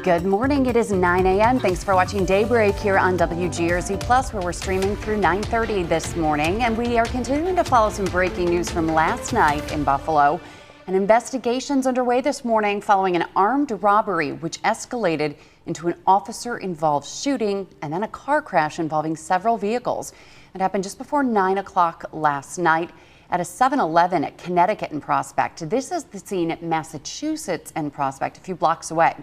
Good morning. It is 9 a.m. Thanks for watching Daybreak here on WGRZ Plus, where we're streaming through 9:30 this morning. And we are continuing to follow some breaking news from last night in Buffalo. An investigation's underway this morning following an armed robbery, which escalated into an officer-involved shooting and then a car crash involving several vehicles. It happened just before 9 o'clock last night at a 7-Eleven at Connecticut and Prospect. This is the scene at Massachusetts and Prospect, a few blocks away.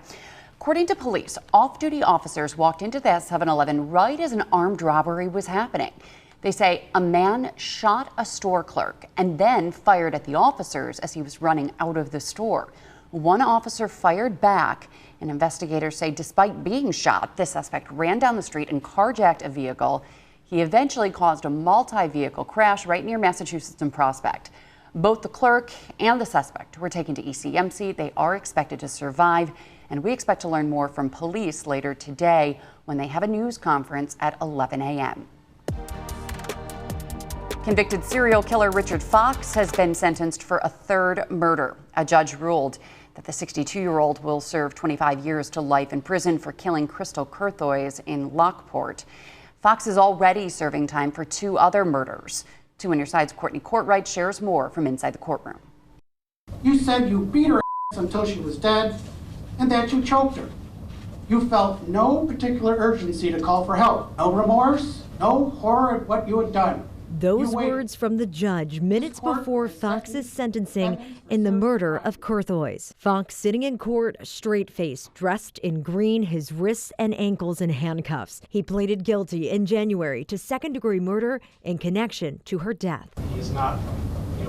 According to police, off-duty officers walked into that 7-Eleven right as an armed robbery was happening. They say a man shot a store clerk and then fired at the officers as he was running out of the store. One officer fired back, and investigators say despite being shot, the suspect ran down the street and carjacked a vehicle. He eventually caused a multi-vehicle crash right near Massachusetts and Prospect. Both the clerk and the suspect were taken to ECMC. They are expected to survive, and we expect to learn more from police later today when they have a news conference at 11 a.m. Convicted serial killer Richard Fox has been sentenced for a third murder. A judge ruled that the 62-year-old will serve 25 years to life in prison for killing Crystal Curthoys in Lockport. Fox is already serving time for two other murders. 2 on your side's Courtney Courtwright shares more from inside the courtroom. You said you beat her ass until she was dead and that you choked her. You felt no particular urgency to call for help. No remorse, no horror at what you had done. Those words from the judge minutes before Fox's sentencing in the murder of Curthoys. Fox sitting in court, straight-faced, dressed in green, his wrists and ankles in handcuffs. He pleaded guilty in January to second-degree murder in connection to her death. He has not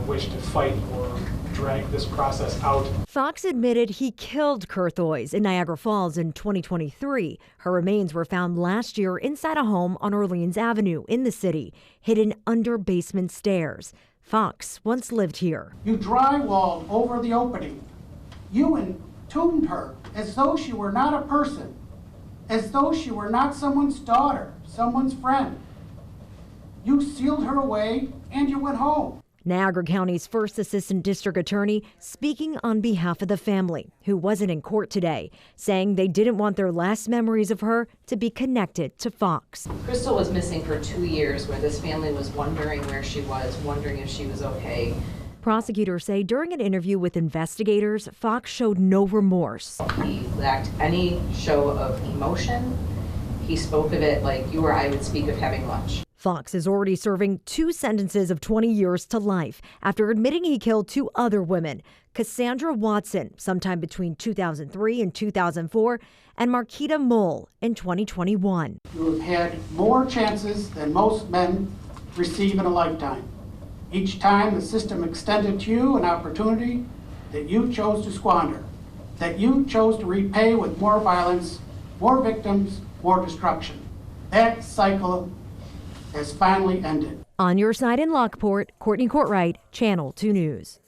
wished to fight or drag this process out. Fox admitted he killed Curthoys in Niagara Falls in 2023. Her remains were found last year inside a home on Orleans Avenue in the city, hidden under basement stairs. Fox once lived here. You drywalled over the opening. You entombed her as though she were not a person, as though she were not someone's daughter, someone's friend. You sealed her away and you went home. Niagara County's first assistant district attorney speaking on behalf of the family, who wasn't in court today, saying they didn't want their last memories of her to be connected to Fox. Crystal was missing for 2 years, where this family was wondering where she was, wondering if she was okay. Prosecutors say during an interview with investigators, Fox showed no remorse. He lacked any show of emotion. He spoke of it like you or I would speak of having lunch. Fox is already serving 2 sentences of 20 years to life after admitting he killed 2 other women, Cassandra Watson sometime between 2003 and 2004, and Marquita Mole in 2021. You have had more chances than most men receive in a lifetime. Each time the system extended to you an opportunity that you chose to squander, that you chose to repay with more violence, more victims, more destruction. That cycle has finally ended. On your side in Lockport, Courtney Courtwright, Channel 2 News.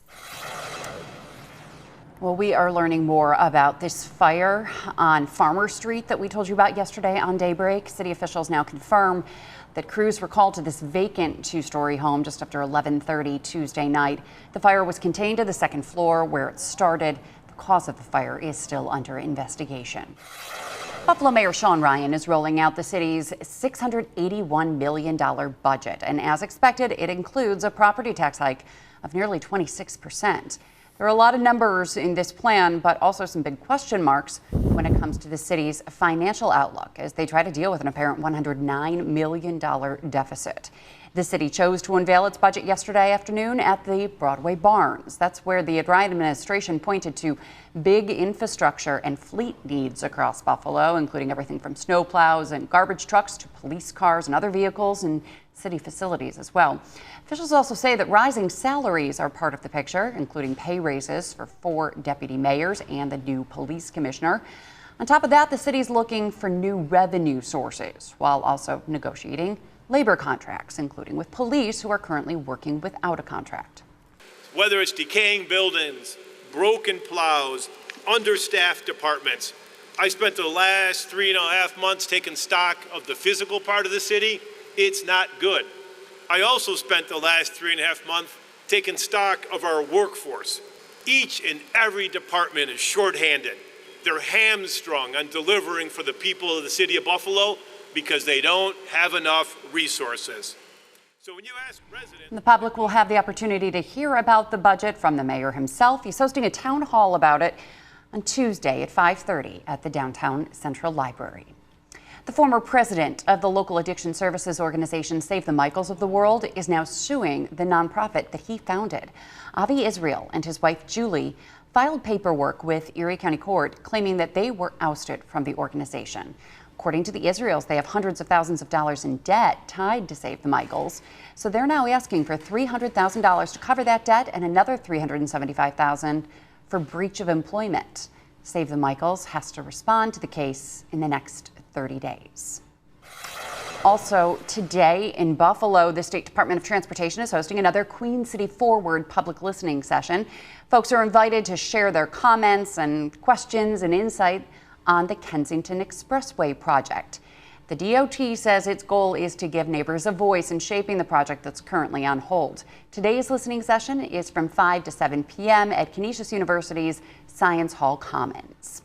Well, we are learning more about this fire on Farmer Street that we told you about yesterday on Daybreak. City officials now confirm that crews were called to this vacant 2-story home just after 11:30 Tuesday night. The fire was contained to the second floor where it started. The cause of the fire is still under investigation. Buffalo Mayor Sean Ryan is rolling out the city's $681 million budget, and as expected, it includes a property tax hike of nearly 26%. There are a lot of numbers in this plan, but also some big question marks when it comes to the city's financial outlook as they try to deal with an apparent $109 million deficit. The city chose to unveil its budget yesterday afternoon at the Broadway Barns. That's where the Ryan administration pointed to big infrastructure and fleet needs across Buffalo, including everything from snowplows and garbage trucks to police cars and other vehicles and city facilities as well. Officials also say that rising salaries are part of the picture, including pay raises for 4 deputy mayors and the new police commissioner. On top of that, the city's looking for new revenue sources while also negotiating labor contracts, including with police who are currently working without a contract. Whether it's decaying buildings, broken plows, understaffed departments, I spent the last 3.5 months taking stock of the physical part of the city. It's not good. I also spent the last 3.5 months taking stock of our workforce. Each and every department is shorthanded. they're hamstrung on delivering for the people of the city of Buffalo because they don't have enough resources. So when you ask residents... The public will have the opportunity to hear about the budget from the mayor himself. He's hosting a town hall about it on Tuesday at 5:30 at the Downtown Central Library. The former president of the local addiction services organization Save the Michaels of the World is now suing the nonprofit that he founded. Avi Israel and his wife Julie filed paperwork with Erie County Court claiming that they were ousted from the organization. According to the Israels, they have hundreds of thousands of dollars in debt tied to Save the Michaels. So they're now asking for $300,000 to cover that debt and another $375,000 for breach of employment. Save the Michaels has to respond to the case in the next 30 days. Also today in Buffalo, the State Department of Transportation is hosting another Queen City Forward public listening session. Folks are invited to share their comments and questions and insight on the Kensington Expressway project. The DOT says its goal is to give neighbors a voice in shaping the project that's currently on hold. Today's listening session is from 5 to 7 p.m. at Canisius University's Science Hall Commons.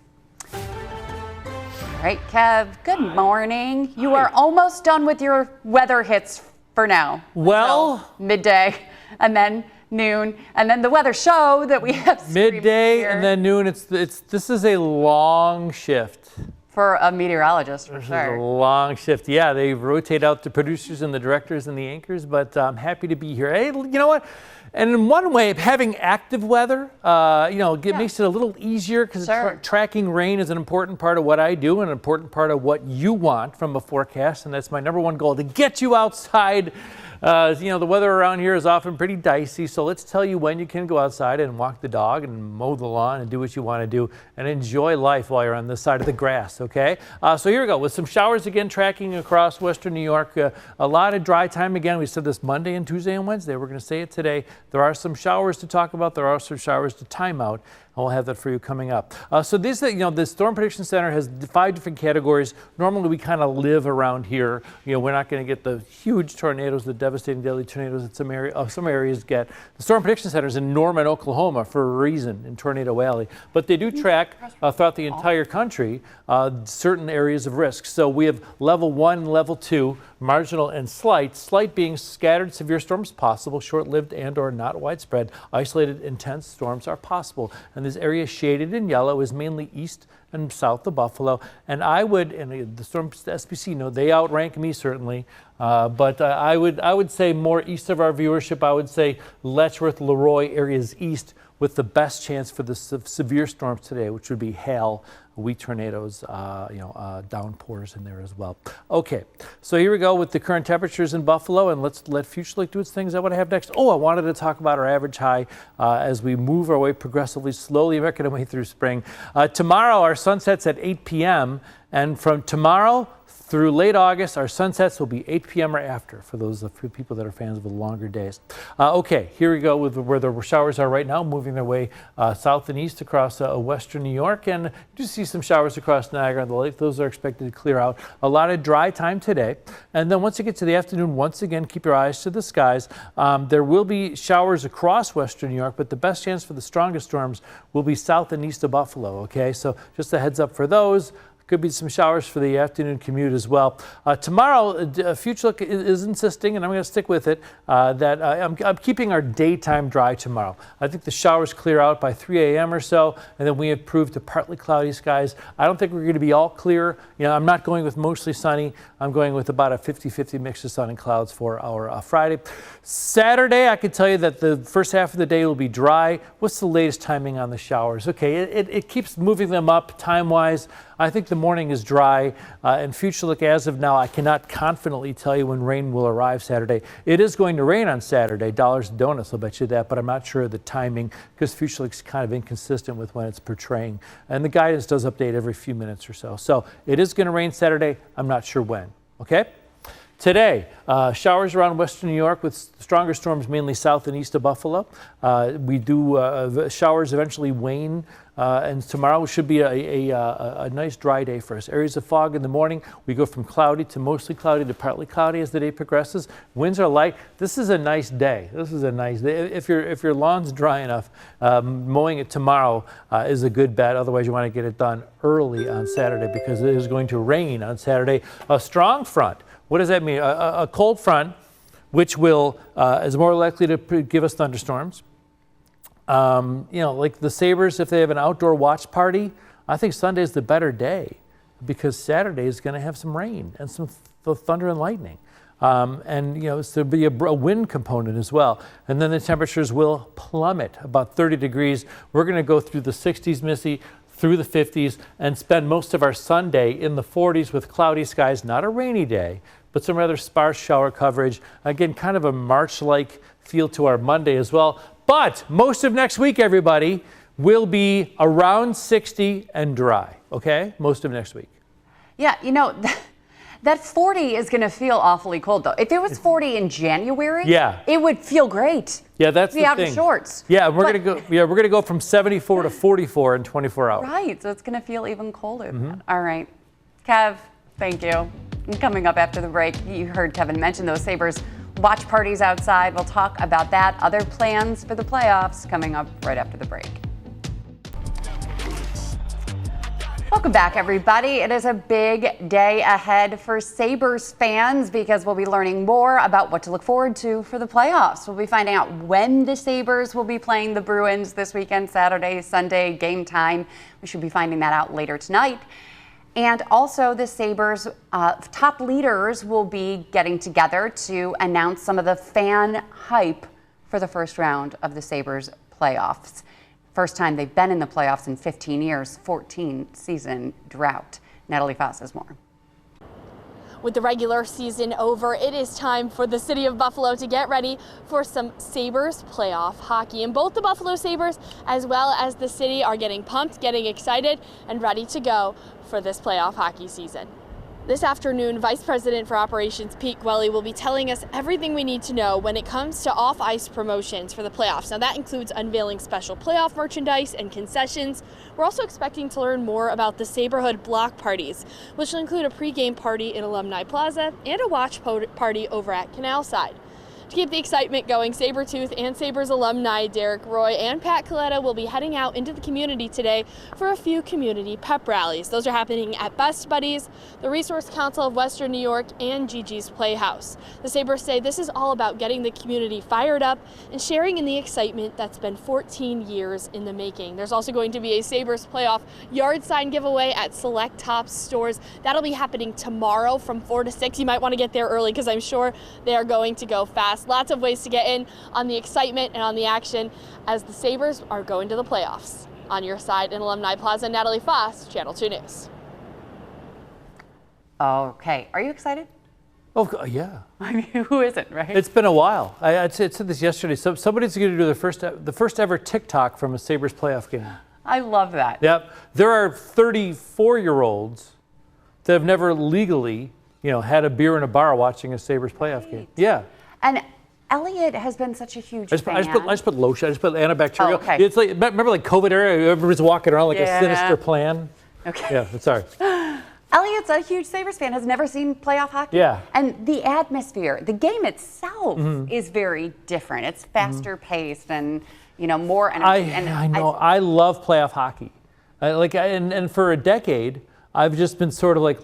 All right, Kev, good morning. You are almost done with your weather hits for now. Well, midday and then noon, and then the weather show that we have midday here. And then noon. This is a long shift. For a meteorologist, for This is sure. a long shift. Yeah, they rotate out the producers and the directors and the anchors, but I'm happy to be here. Hey, you know what? And in one way, having active weather, makes it a little easier because tracking rain is an important part of what I do and an important part of what you want from a forecast. And that's my number one goal, to get you outside. The weather around here is often pretty dicey, so let's tell you when you can go outside and walk the dog and mow the lawn and do what you want to do and enjoy life while you're on this side of the grass, okay? So here we go, with some showers again tracking across western New York. A lot of dry time again. We said this Monday and Tuesday and Wednesday. We're going to say it today. There are some showers to talk about. There are some showers to time out. We'll have that for you coming up. So the Storm Prediction Center has 5 different categories. Normally we kind of live around here. We're not going to get the huge tornadoes, the devastating deadly tornadoes that some areas get. The Storm Prediction Center is in Norman, Oklahoma for a reason, in Tornado Alley. But they do track throughout the entire country certain areas of risk. So we have level 1 and level 2, marginal and slight. Slight being scattered severe storms possible, short-lived and or not widespread. Isolated intense storms are possible. And this area shaded in yellow is mainly east and south of Buffalo. And the Storm SPC, they outrank me certainly. But I would say more east of our viewership. I would say Letchworth, Leroy areas east with the best chance for the severe storms today, which would be hail, weak tornadoes, downpours in there as well. Okay, so here we go with the current temperatures in Buffalo, and let's let Future Lake do its things. I want to have next. I wanted to talk about our average high as we move our way progressively, slowly making our way through spring. Tomorrow, our sun sets at 8 p.m., and from tomorrow through late August, our sunsets will be 8 p.m. or after for those people that are fans of the longer days. Okay, here we go with where the showers are right now, moving their way south and east across western New York. And you do see some showers across Niagara on the lake. Those are expected to clear out. A lot of dry time today. And then once you get to the afternoon, once again, keep your eyes to the skies. There will be showers across western New York, but the best chance for the strongest storms will be south and east of Buffalo. Okay, so just a heads up for those. Could be some showers for the afternoon commute as well. Tomorrow, Future Look is insisting, and I'm going to stick with it, that I'm keeping our daytime dry tomorrow. I think the showers clear out by 3 a.m. or so, and then we improve to partly cloudy skies. I don't think we're going to be all clear. I'm not going with mostly sunny. I'm going with about a 50-50 mix of sun and clouds for our Friday. Saturday, I can tell you that the first half of the day will be dry. What's the latest timing on the showers? Okay, it keeps moving them up time-wise. I think the morning is dry, and Future Look as of now, I cannot confidently tell you when rain will arrive Saturday. It is going to rain on Saturday, dollars and donuts, I'll bet you that, but I'm not sure of the timing because Future Look's kind of inconsistent with when it's portraying. And the guidance does update every few minutes or so. So it is going to rain Saturday, I'm not sure when, okay? Today, showers around western New York with stronger storms mainly south and east of Buffalo. The showers eventually wane, and tomorrow should be a nice dry day for us. Areas of fog in the morning. We go from cloudy to mostly cloudy to partly cloudy as the day progresses. Winds are light. This is a nice day. This is a nice day. If your lawn's dry enough, mowing it tomorrow is a good bet. Otherwise, you want to get it done early on Saturday because it is going to rain on Saturday. A strong front. What does that mean? A cold front, which is more likely to give us thunderstorms. Like the Sabres, if they have an outdoor watch party, I think Sunday is the better day because Saturday is going to have some rain and some thunder and lightning. So there'll be a wind component as well. And then the temperatures will plummet about 30 degrees. We're going to go through the 60s, Missy, through the 50s, and spend most of our Sunday in the 40s with cloudy skies. Not a rainy day, but some rather sparse shower coverage. Again, kind of a March-like feel to our Monday as well. But most of next week, everybody, will be around 60 and dry, okay? Most of next week. Yeah, that 40 is going to feel awfully cold, though. If it was 40 in January, it would feel great. Yeah, that's the thing. Be out in shorts. Yeah, we're going to go from 74 to 44 in 24 hours. Right, so it's going to feel even colder. All right, Kev, thank you. And coming up after the break, you heard Kevin mention those Sabres watch parties outside. We'll talk about that. Other plans for the playoffs coming up right after the break. Welcome back, everybody. It is a big day ahead for Sabres fans because we'll be learning more about what to look forward to for the playoffs. We'll be finding out when the Sabres will be playing the Bruins this weekend, Saturday, Sunday, game time. We should be finding that out later tonight. And also the Sabres top leaders will be getting together to announce some of the fan hype for the first round of the Sabres playoffs. First time they've been in the playoffs in 15 years, 14-season drought. Natalie Foss has more. With the regular season over, it is time for the city of Buffalo to get ready for some Sabres playoff hockey. And both the Buffalo Sabres as well as the city are getting pumped, getting excited, and ready to go for this playoff hockey season. This afternoon, Vice President for Operations Pete Gwelly will be telling us everything we need to know when it comes to off-ice promotions for the playoffs. Now that includes unveiling special playoff merchandise and concessions. We're also expecting to learn more about the Saberhood block parties, which will include a pregame party in Alumni Plaza and a watch party over at Canal Side. To keep the excitement going, Sabretooth and Sabres alumni Derek Roy and Pat Coletta will be heading out into the community today for a few community pep rallies. Those are happening at Best Buddies, the Resource Council of Western New York, and Gigi's Playhouse. The Sabres say this is all about getting the community fired up and sharing in the excitement that's been 14 years in the making. There's also going to be a Sabres playoff yard sign giveaway at select Tops stores. That'll be happening tomorrow from 4 to 6. You might want to get there early because I'm sure they are going to go fast. Lots of ways to get in on the excitement and on the action as the Sabres are going to the playoffs. On your side in Alumni Plaza, Natalie Foss, Channel 2 News. Okay, are you excited? Oh, yeah. I mean, who isn't, right? It's been a while. I said this yesterday. Somebody's going to do the first ever TikTok from a Sabres playoff game. I love that. Yep. There are 34-year-olds that have never legally, had a beer in a bar watching a Sabres playoff game. Yeah. And Elliot has been such a huge fan. I just put lotion. I just put antibacterial. Oh, okay. It's like, remember like COVID era? Everybody's walking around like a sinister plan. Okay. Yeah, sorry. Elliot's a huge Sabres fan, has never seen playoff hockey. Yeah. And the atmosphere, the game itself is very different. It's faster paced and, more energy. I know. I love playoff hockey. And for a decade, I've just been sort of like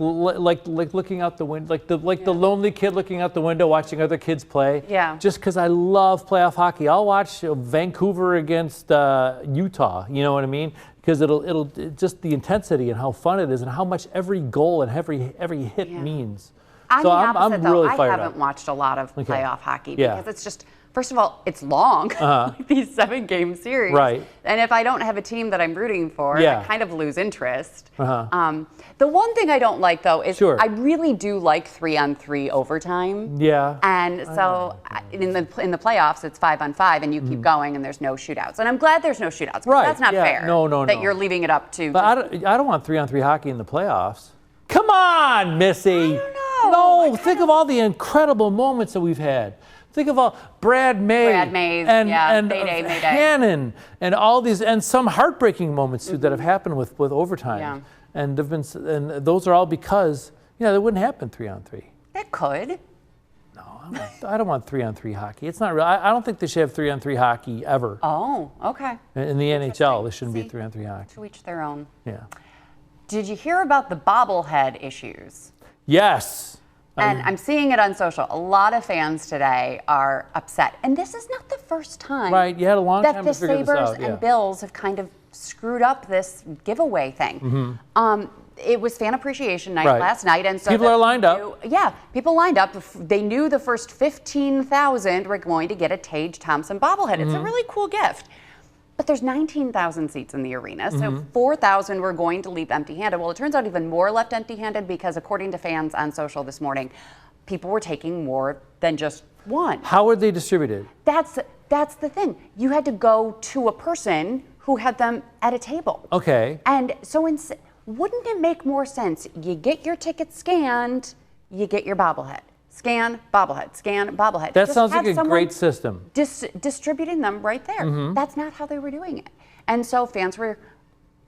looking out the window, like the lonely kid looking out the window watching other kids play. Yeah. Just because I love playoff hockey. I'll watch Vancouver against Utah. You know what I mean? Because it'll just the intensity and how fun it is and how much every goal and every hit means. I'm so the opposite, I'm really though. fired I haven't up. watched a lot of playoff hockey Yeah. because it's just, first of all, it's long, like these 7-game series. Right. And if I don't have a team that I'm rooting for, I kind of lose interest. The one thing I don't like, though, is I really do like 3-on-3 overtime. Yeah. And so in the playoffs, it's 5-on-5, and you keep going, and there's no shootouts. And I'm glad there's no shootouts. Right. That's not fair. No. That you're leaving it up to. But I don't want 3-on-3 hockey in the playoffs. Come on, Missy. I don't know. No, think of all the incredible moments that we've had. Think of all Brad Mays and Mayday. Hannon and all these, and some heartbreaking moments too that have happened with overtime. Yeah. And those are all because they wouldn't happen 3-on-3. It could. No, I don't want 3-on-3 hockey. It's not real. I don't think they should have 3-on-3 hockey ever. Oh, okay. In the NHL, there shouldn't be 3-on-3 hockey. To each their own. Yeah. Did you hear about the bobblehead issues? Yes. And I'm seeing it on social. A lot of fans today are upset. And this is not the first time Right, you had a long that time the to figure this Sabres out. Yeah. and Bills have kind of screwed up this giveaway thing. It was Fan Appreciation Night Right. last night, and so People are lined up. Yeah, people lined up. They knew the first 15,000 were going to get a Tage Thompson bobblehead. It's a really cool gift. But there's 19,000 seats in the arena, so 4,000 were going to leave empty-handed. Well, it turns out even more left empty-handed because, according to fans on social this morning, people were taking more than just one. How were they distributed? That's the thing. You had to go to a person who had them at a table. Okay. And so wouldn't it make more sense? You get your ticket scanned, you get your bobblehead. Scan, bobblehead, scan, bobblehead. That Just sounds like have a great system. Distributing them right there. That's not how they were doing it. And so fans were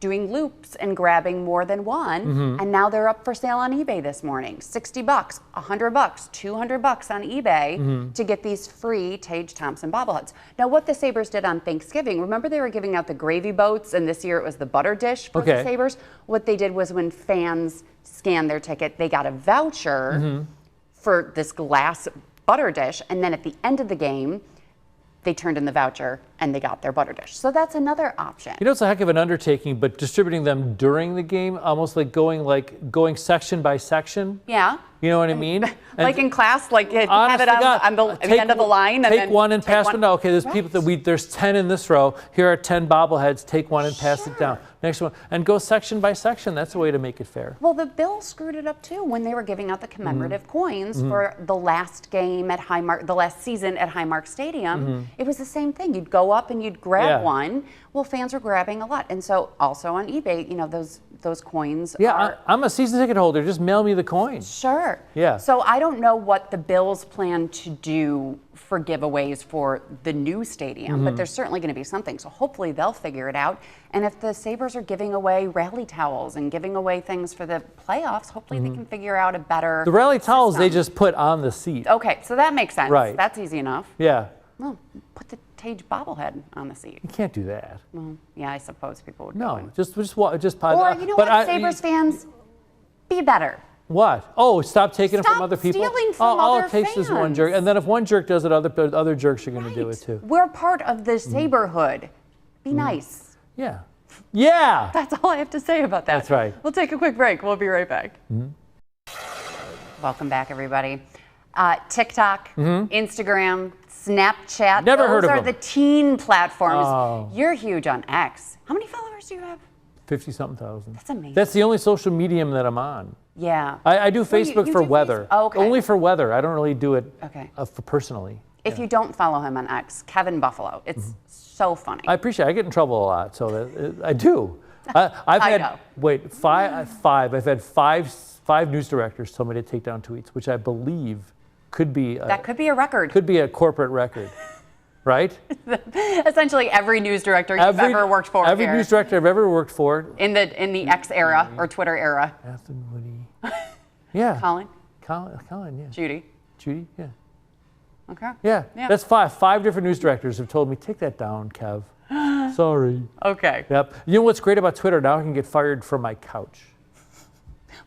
doing loops and grabbing more than one, and now they're up for sale on eBay this morning. $60, $100, $200 on eBay to get these free Tage Thompson bobbleheads. Now, what the Sabres did on Thanksgiving, remember they were giving out the gravy boats, and this year it was the butter dish for the Sabres? What they did was when fans scanned their ticket, they got a voucher for this glass butter dish, and then at the end of the game, they turned in the voucher and they got their butter dish. So that's another option. You know, it's a heck of an undertaking, but distributing them during the game, almost like going section by section. Yeah. You know what I mean? Like in class, like have it on the end of the line. And take then one and pass one. one down. Okay, there's people there's 10 in this row. Here are 10 bobbleheads. Take one and pass it down. Next one, and go section by section. That's a way to make it fair. Well, the Bills screwed it up too when they were giving out the commemorative coins for the last game at Highmark, the last season at Highmark Stadium. It was the same thing. You'd go up and you'd grab one. Well, fans were grabbing a lot, and so also on eBay, you know, those coins. I'm a season ticket holder. Just mail me the coins. Sure. Yeah. So I don't know what the Bills plan to do for giveaways for the new stadium, but there's certainly going to be something. So hopefully they'll figure it out. And if the Sabres are giving away rally towels and giving away things for the playoffs, hopefully they can figure out a better The rally towels system. they just put on the seat. Okay, so that makes sense. Right. That's easy enough. Yeah. Well, put the Tage bobblehead on the seat. You can't do that. Well, yeah, I suppose people would. No, just Or you know but what, Sabres fans, be better. What? Oh, stop taking it from Stop other people? stealing from all other it takes is one fans. jerk. And then if one jerk does it, other jerks are going to do it too. We're part of the Saberhood. Be nice. Yeah. Yeah. That's all I have to say about that. That's right. We'll take a quick break. We'll be right back. Welcome back, everybody. TikTok, Instagram, Snapchat. Never heard of Those are them. the teen platforms. Oh. You're huge on X. How many followers do you have? 50-something thousand. That's amazing. That's the only social medium that I'm on. Yeah. I do Well, you Facebook for do weather. Oh, okay. Only for weather. I don't really do it Okay. for personally. If you don't follow him on X, Kevin Buffalo. It's so funny. I appreciate it. I get in trouble a lot, so I do. I've I had know. five. I've had five news directors tell me to take down tweets, which I believe could be that could be a record. could be a corporate record, right? Essentially, every news director you've ever worked for. Every here. news director I've ever worked for. in the X era or Twitter era. Athen Woody. Yeah. Colin, Colin, yeah. Judy. Judy, yeah. Okay. Yeah. Yeah. That's five. Five different news directors have told me, take that down, Kev. Sorry. Okay. Yep. You know what's great about Twitter? Now I can get fired from my couch.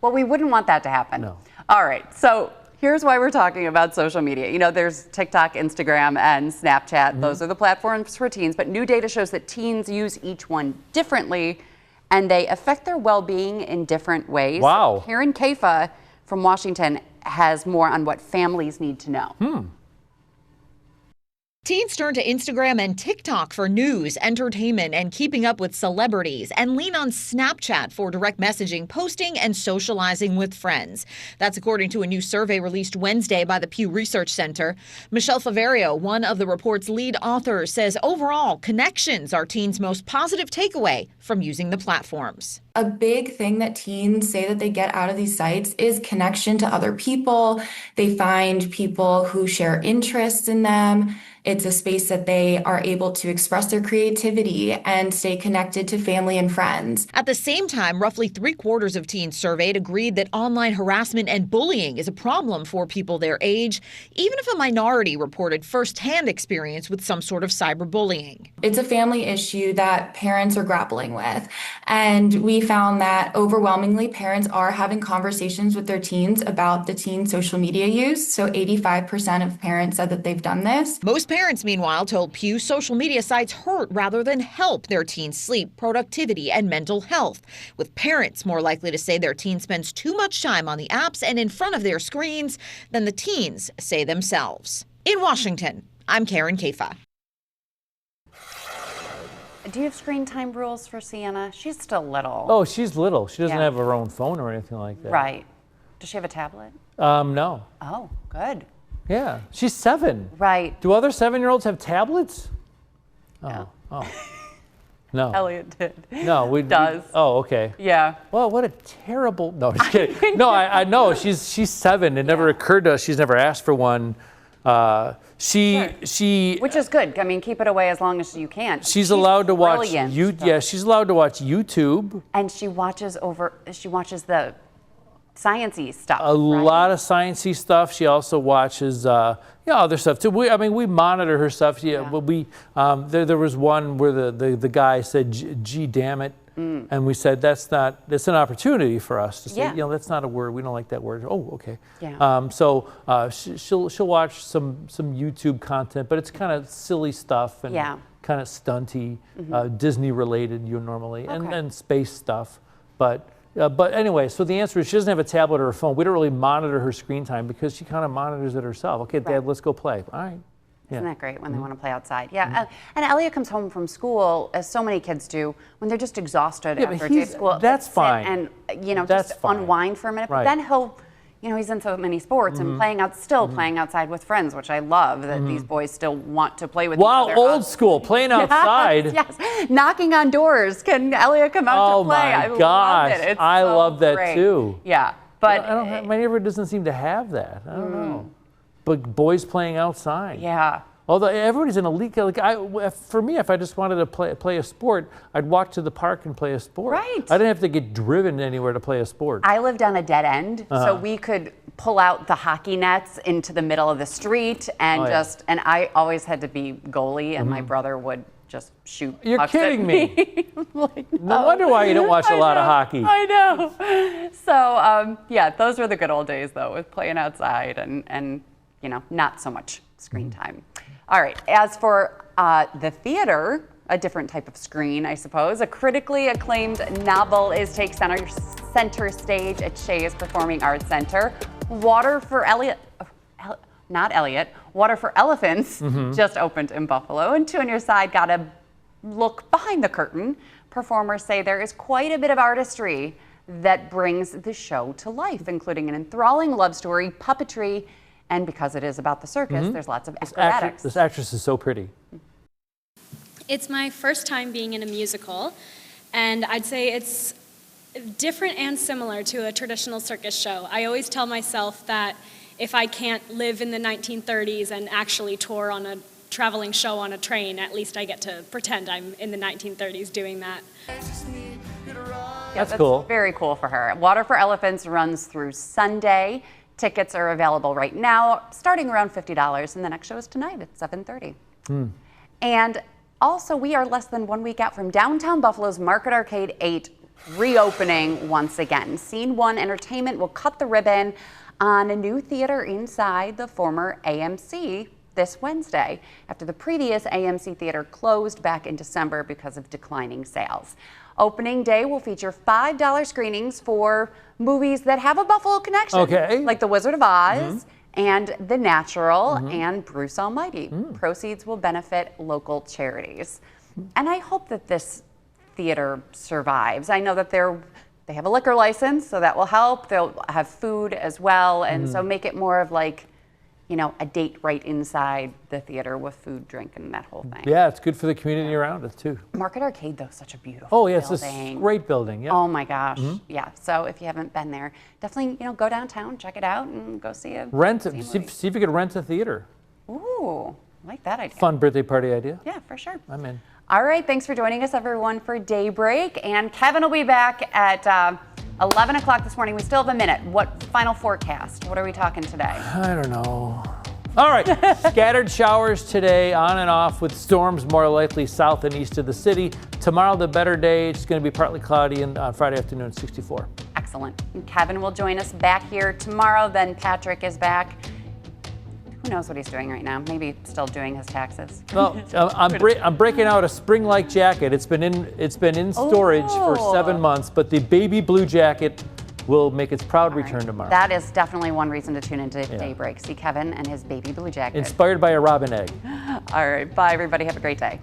Well, we wouldn't want that to happen. No. All right. So here's why we're talking about social media. You know, there's TikTok, Instagram, and Snapchat. Those are the platforms for teens. But new data shows that teens use each one differently, and they affect their well-being in different ways. Wow. Karen Kafa from Washington has more on what families need to know. Teens turn to Instagram and TikTok for news, entertainment, and keeping up with celebrities, and lean on Snapchat for direct messaging, posting, and socializing with friends. That's according to a new survey released Wednesday by the Pew Research Center. Michelle Faverio, one of the report's lead authors, says overall, connections are teens' most positive takeaway from using the platforms. A big thing that teens say that they get out of these sites is connection to other people. They find people who share interests in them. It's a space that they are able to express their creativity and stay connected to family and friends. At the same time, roughly 3/4 of teens surveyed agreed that online harassment and bullying is a problem for people their age, even if a minority reported firsthand experience with some sort of cyberbullying. It's a family issue that parents are grappling with. And we found that overwhelmingly parents are having conversations with their teens about the teen social media use. So 85% of parents said that they've done this. Most parents, meanwhile, told Pew social media sites hurt rather than help their teens' sleep, productivity, and mental health, with parents more likely to say their teen spends too much time on the apps and in front of their screens than the teens say themselves. In Washington, I'm Karen Kafa. Do you have screen time rules for Sienna? She's still little. Oh, she's little. She doesn't Yeah. have her own phone or anything like that. Right. Does she have a tablet? No. Oh, good. Yeah, she's 7. Right. Do other 7-year-olds have tablets? No. Oh. No. Elliot did. No, we does. Oh, okay. Yeah. Well, what a terrible. No, just kidding. No, I know she's 7. It never occurred to us. She's never asked for one. She. Which is good. I mean, keep it away as long as you can. She's allowed to watch. brilliant, She's allowed to watch YouTube. And she watches the science-y stuff. A lot of sciencey stuff. She also watches, other stuff too. We monitor her stuff. Yeah. But there was one where the guy said, "Gee, damn it," and we said that's an opportunity for us to say, that's not a word. We don't like that word. Oh, okay. Yeah. She'll watch some YouTube content, but it's kind of silly stuff and kind of stunty, Disney related normally, and space stuff, but. But anyway, so the answer is she doesn't have a tablet or a phone. We don't really monitor her screen time because she kind of monitors it herself. Okay, Dad, let's go play. All right. Isn't that great when they want to play outside? Yeah. And Elliot comes home from school, as so many kids do, when they're just exhausted after a day of school. That's fine. And, just unwind for a minute. Right. But then he's in so many sports and playing outside with friends, which I love that these boys still want to play with each other. Old school, playing outside. Yes, knocking on doors. Can Elliot come out to play? Oh my gosh, love it. It's I so love that great. too. Yeah, but my neighborhood doesn't seem to have that. I don't know. But boys playing outside. Yeah. Although everybody's in a league, for me, if I just wanted to play a sport, I'd walk to the park and play a sport. Right. I didn't have to get driven anywhere to play a sport. I lived on a dead end, so we could pull out the hockey nets into the middle of the street and and I always had to be goalie, and my brother would just shoot. You're kidding me. Like, no wonder why you don't watch a lot of hockey. I know. So those were the good old days though, with playing outside and not so much screen time. All right, as for the theater, a different type of screen, I suppose. A critically acclaimed novel is takes center stage at Shays Performing Arts Center. Water for Elephants just opened in Buffalo. And Two on Your Side got a look behind the curtain. Performers say there is quite a bit of artistry that brings the show to life, including an enthralling love story, puppetry, and because it is about the circus, there's lots of acrobatics. This actress is so pretty. It's my first time being in a musical, and I'd say it's different and similar to a traditional circus show. I always tell myself that if I can't live in the 1930s and actually tour on a traveling show on a train, at least I get to pretend I'm in the 1930s doing that. That's cool. Very cool for her. Water for Elephants runs through Sunday. Tickets are available right now, starting around $50, and the next show is tonight at 7:30. And also, we are less than 1 week out from downtown Buffalo's Market Arcade 8 reopening once again. Scene 1 Entertainment will cut the ribbon on a new theater inside the former AMC this Wednesday, after the previous AMC theater closed back in December because of declining sales. Opening day will feature $5 screenings for movies that have a Buffalo connection, like The Wizard of Oz and The Natural and Bruce Almighty. Proceeds will benefit local charities. And I hope that this theater survives. I know that they have a liquor license, so that will help. They'll have food as well, and so make it more of like, you know, a date right inside the theater with food, drink, and that whole thing. Yeah, it's good for the community around it too. Market Arcade, though, such a beautiful it's building. a great building. Yeah. Oh my gosh, yeah. So if you haven't been there, definitely, you know, go downtown, check it out, and go see it. See if you could rent a theater. Ooh, I like that idea. Fun birthday party idea. Yeah, for sure. I'm in. All right, thanks for joining us, everyone, for Daybreak. And Kevin will be back at 11 o'clock this morning. We still have a minute. What final forecast? What are we talking today? I don't know. All right, scattered showers today, on and off, with storms more likely south and east of the city. Tomorrow, the better day. It's going to be partly cloudy, and on Friday afternoon, 64. Excellent. And Kevin will join us back here tomorrow. Then Patrick is back. Who knows what he's doing right now? Maybe still doing his taxes. Well, I'm breaking out a spring-like jacket. It's been in storage for 7 months, but the baby blue jacket will make its proud return tomorrow. That is definitely one reason to tune into Daybreak. See Kevin and his baby blue jacket. Inspired by a robin egg. All right, bye everybody. Have a great day.